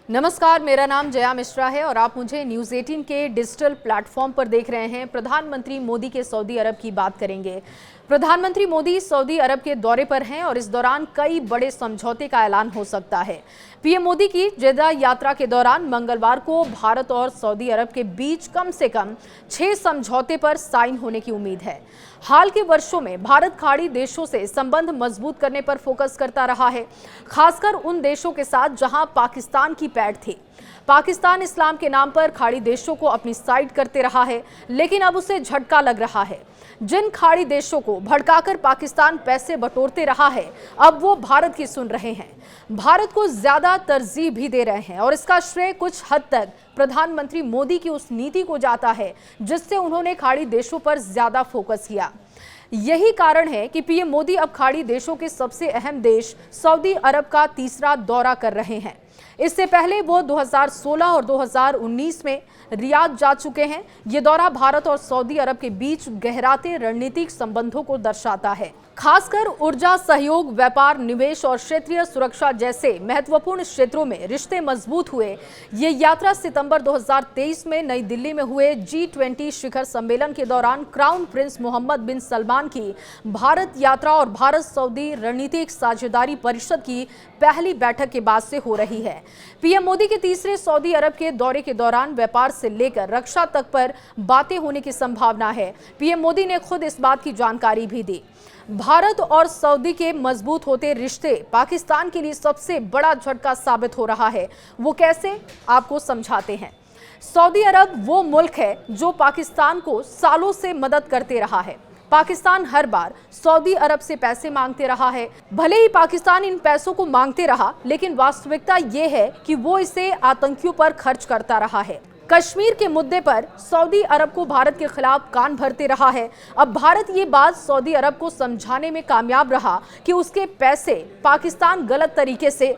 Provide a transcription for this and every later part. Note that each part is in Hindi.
नमस्कार, मेरा नाम जया मिश्रा है और आप मुझे न्यूज़ 18 के डिजिटल प्लेटफॉर्म पर देख रहे हैं। प्रधानमंत्री मोदी के सऊदी अरब की बात करेंगे। प्रधानमंत्री मोदी सऊदी अरब के दौरे पर हैं और इस दौरान कई बड़े समझौते का ऐलान हो सकता है। पीएम मोदी की जेद्दा यात्रा के दौरान मंगलवार को भारत और सऊदी अरब के बीच कम से कम 6 समझौते पर साइन होने की उम्मीद है। हाल के वर्षों में भारत खाड़ी देशों से संबंध मजबूत करने पर फोकस करता रहा है, खासकर उन देशों के साथ जहां पाकिस्तान की पैठ थी। पाकिस्तान इस्लाम के नाम पर खाड़ी देशों को अपनी साइड करते रहा है, लेकिन अब उसे झटका लग रहा है। जिन खाड़ी देशों को भड़काकर पाकिस्तान पैसे बटोरते रहा है, अब वो भारत की सुन रहे हैं, भारत को ज्यादा तरजीह भी दे रहे हैं और इसका श्रेय कुछ हद तक प्रधानमंत्री मोदी की उस नीति को जाता है जिससे उन्होंने खाड़ी देशों पर ज्यादा फोकस किया। यही कारण है कि पीएम मोदी अब खाड़ी देशों के सबसे अहम देश सऊदी अरब का तीसरा दौरा कर रहे हैं। इससे पहले वो 2016 और 2019 में रियाद जा चुके हैं। ये दौरा भारत और सऊदी अरब के बीच गहराते रणनीतिक संबंधों को दर्शाता है, खासकर ऊर्जा सहयोग, व्यापार, निवेश और क्षेत्रीय सुरक्षा जैसे महत्वपूर्ण क्षेत्रों में रिश्ते मजबूत हुए। ये यात्रा सितंबर 2023 में नई दिल्ली में हुए G20 शिखर सम्मेलन के दौरान क्राउन प्रिंस मोहम्मद बिन सलमान की भारत यात्रा और भारत सऊदी रणनीतिक साझेदारी परिषद की पहली बैठक के बाद से हो रही है। पीएम मोदी के तीसरे सऊदी अरब के दौरे के दौरान व्यापार से लेकर रक्षा तक पर बातें होने की संभावना है। पीएम मोदी ने खुद इस बात की जानकारी भी दी। भारत और सऊदी के मजबूत होते रिश्ते पाकिस्तान के लिए सबसे बड़ा झटका साबित हो रहा है। वो कैसे, आपको समझाते हैं। सऊदी अरब वो मुल्क है जो पाकिस्तान को सालों से मदद करते रहा है। पाकिस्तान हर बार सऊदी अरब से पैसे मांगते रहा है। भले ही पाकिस्तान इन पैसों को मांगते रहा, लेकिन वास्तविकता ये है कि वो इसे आतंकियों पर खर्च करता रहा है। कश्मीर के मुद्दे पर सऊदी अरब को भारत के खिलाफ कान भरते रहा है। अब भारत ये बात सऊदी अरब को समझाने में कामयाब रहा कि उसके पैसे पाकिस्तान गलत तरीके से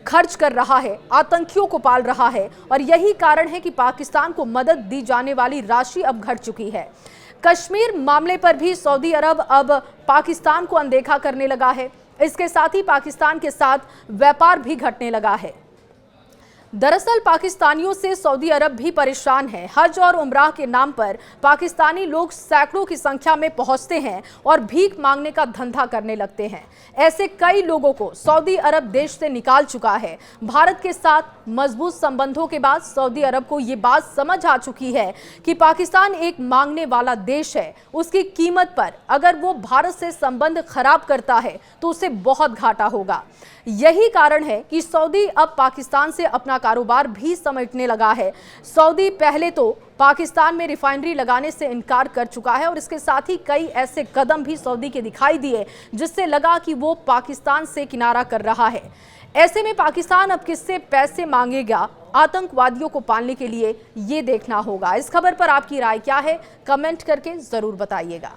खर्च कर रहा है, आतंकियों को पाल रहा है, और यही कारण है कि पाकिस्तान को मदद दी जाने वाली राशि अब घट चुकी है। कश्मीर मामले पर भी सऊदी अरब अब पाकिस्तान को अनदेखा करने लगा है। इसके साथ ही पाकिस्तान के साथ व्यापार भी घटने लगा है। दरअसल पाकिस्तानियों से सऊदी अरब भी परेशान है। हज और उमराह के नाम पर पाकिस्तानी लोग सैकड़ों की संख्या में पहुंचते हैं और भीख मांगने का धंधा करने लगते हैं। ऐसे कई लोगों को सऊदी अरब देश से निकाल चुका है। भारत के साथ मजबूत संबंधों के बाद सऊदी अरब को ये बात समझ आ चुकी है कि पाकिस्तान एक मांगने वाला देश है। उसकी कीमत पर अगर वो भारत से संबंध खराब करता है तो उसे बहुत घाटा होगा। यही कारण है कि सऊदी अब पाकिस्तान से अपना कारोबार भी समेटने लगा है। सऊदी पहले तो पाकिस्तान में रिफाइनरी लगाने से इनकार कर चुका है और इसके साथ ही कई ऐसे कदम भी सऊदी के दिखाई दिए जिससे लगा कि वो पाकिस्तान से किनारा कर रहा है। ऐसे में पाकिस्तान अब किससे पैसे मांगेगा आतंकवादियों को पालने के लिए, ये देखना होगा। इस खबर पर आपकी राय क्या है, कमेंट करके जरूर बताइएगा।